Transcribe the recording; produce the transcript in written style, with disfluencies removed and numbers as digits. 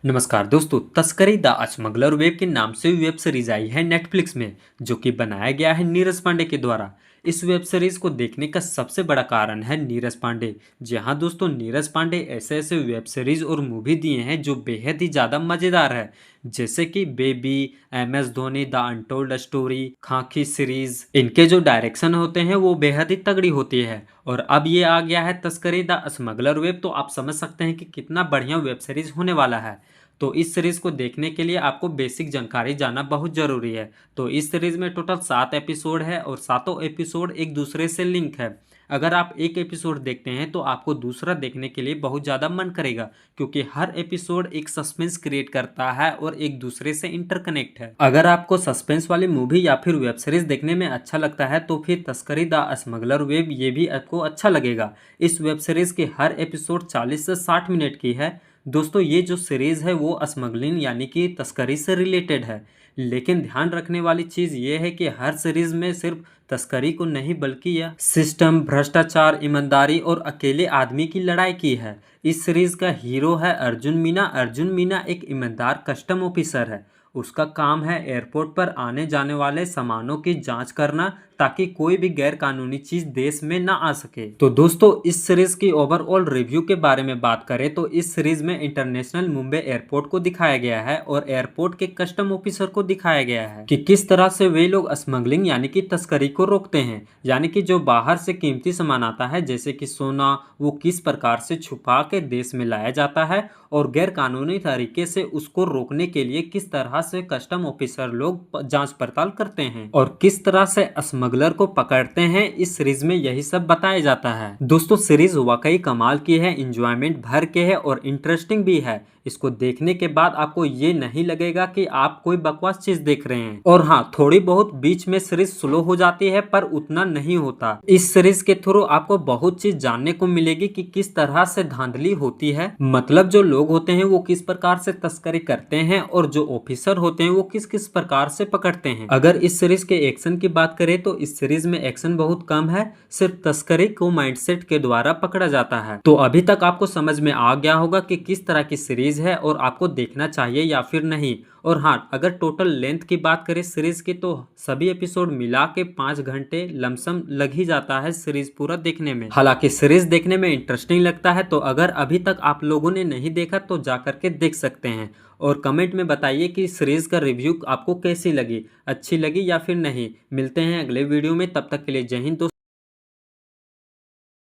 नमस्कार दोस्तों, तस्करी द स्मगलर वेब के नाम से वेब सीरीज आई है नेटफ्लिक्स में, जो कि बनाया गया है नीरज पांडे के द्वारा। इस वेब सीरीज को देखने का सबसे बड़ा कारण है नीरज पांडे। जी हाँ दोस्तों, नीरज पांडे ऐसे ऐसे वेब सीरीज और मूवी दिए हैं जो बेहद ही ज़्यादा मज़ेदार है, जैसे कि baby, MS Dhoni, the untold story, खाकी सीरीज। इनके जो डायरेक्शन होते हैं वो बेहद ही तगड़ी होती है। और अब ये आ गया है तस्करी द स्मगलर वेब, तो आप समझ सकते हैं कि कितना बढ़िया वेब सीरीज होने वाला है। तो इस सीरीज को देखने के लिए आपको बेसिक जानकारी जानना बहुत ज़रूरी है। तो इस सीरीज में टोटल 7 एपिसोड है और सातों एपिसोड एक दूसरे से लिंक है। अगर आप एक एपिसोड देखते हैं तो आपको दूसरा देखने के लिए बहुत ज़्यादा मन करेगा, क्योंकि हर एपिसोड एक सस्पेंस क्रिएट करता है और एक दूसरे से इंटरकनेक्ट है। अगर आपको सस्पेंस वाली मूवी या फिर वेब सीरीज देखने में अच्छा लगता है तो फिर तस्करी द स्मगलर वेब ये भी आपको अच्छा लगेगा। इस वेब सीरीज की हर एपिसोड 40 से 60 मिनट की है। दोस्तों, ये जो सीरीज़ है वो स्मगलिंग यानी कि तस्करी से रिलेटेड है। लेकिन ध्यान रखने वाली चीज़ ये है कि हर सीरीज़ में सिर्फ तस्करी को नहीं बल्कि यह सिस्टम, भ्रष्टाचार, ईमानदारी और अकेले आदमी की लड़ाई की है। इस सीरीज़ का हीरो है अर्जुन मीना। अर्जुन मीना एक ईमानदार कस्टम ऑफिसर है। उसका काम है एयरपोर्ट पर आने जाने वाले सामानों की जांच करना, ताकि कोई भी गैर कानूनी चीज देश में ना आ सके। तो दोस्तों, इस सीरीज की ओवरऑल रिव्यू के बारे में बात करें तो इस सीरीज में इंटरनेशनल मुंबई एयरपोर्ट को दिखाया गया है और एयरपोर्ट के कस्टम ऑफिसर को दिखाया गया है कि किस तरह से वे लोग स्मगलिंग यानी कि तस्करी को रोकते हैं। यानी कि जो बाहर से कीमती सामान आता है जैसे कि सोना, वो किस प्रकार से छुपा के देश में लाया जाता है और गैर कानूनी तरीके से उसको रोकने के लिए किस तरह से कस्टम ऑफिसर लोग जांच पड़ताल करते हैं और किस तरह से स्मगलर को पकड़ते हैं। इस सीरीज में यही सब बताया जाता है। दोस्तों, सीरीज वाकई कमाल की है, इंजॉयमेंट भर के है और इंटरेस्टिंग भी है। इसको देखने के बाद आपको ये नहीं लगेगा कि आप कोई बकवास चीज देख रहे हैं। और हाँ, थोड़ी बहुत बीच में सीरीज स्लो हो जाती है, पर उतना नहीं होता। इस सीरीज के थ्रू आपको बहुत चीज जानने को मिलेगी कि किस तरह से धांधली होती है, मतलब जो लोग होते हैं वो किस प्रकार से तस्करी करते हैं और जो ऑफिसर होते हैं वो किस किस प्रकार से पकड़ते हैं। अगर इस सीरीज के एक्शन की बात करें तो इस सीरीज में एक्शन बहुत कम है, सिर्फ तस्करी को माइंडसेट के द्वारा पकड़ा जाता है। तो अभी तक आपको समझ में आ गया होगा कि किस तरह की सीरीज है और आपको देखना चाहिए या फिर नहीं। और हाँ, अगर टोटल लेंथ की बात करें सीरीज की तो सभी एपिसोड मिला के 5 घंटे लमसम लग ही जाता है सीरीज पूरा देखने में। हालांकि सीरीज देखने में इंटरेस्टिंग लगता है, तो अगर अभी तक आप लोगों ने नहीं देखा तो जा करके देख सकते हैं। और कमेंट में बताइए कि सीरीज का रिव्यू आपको कैसी लगी, अच्छी लगी या फिर नहीं। मिलते हैं अगले वीडियो में, तब तक के लिए जय हिंद दोस्तों।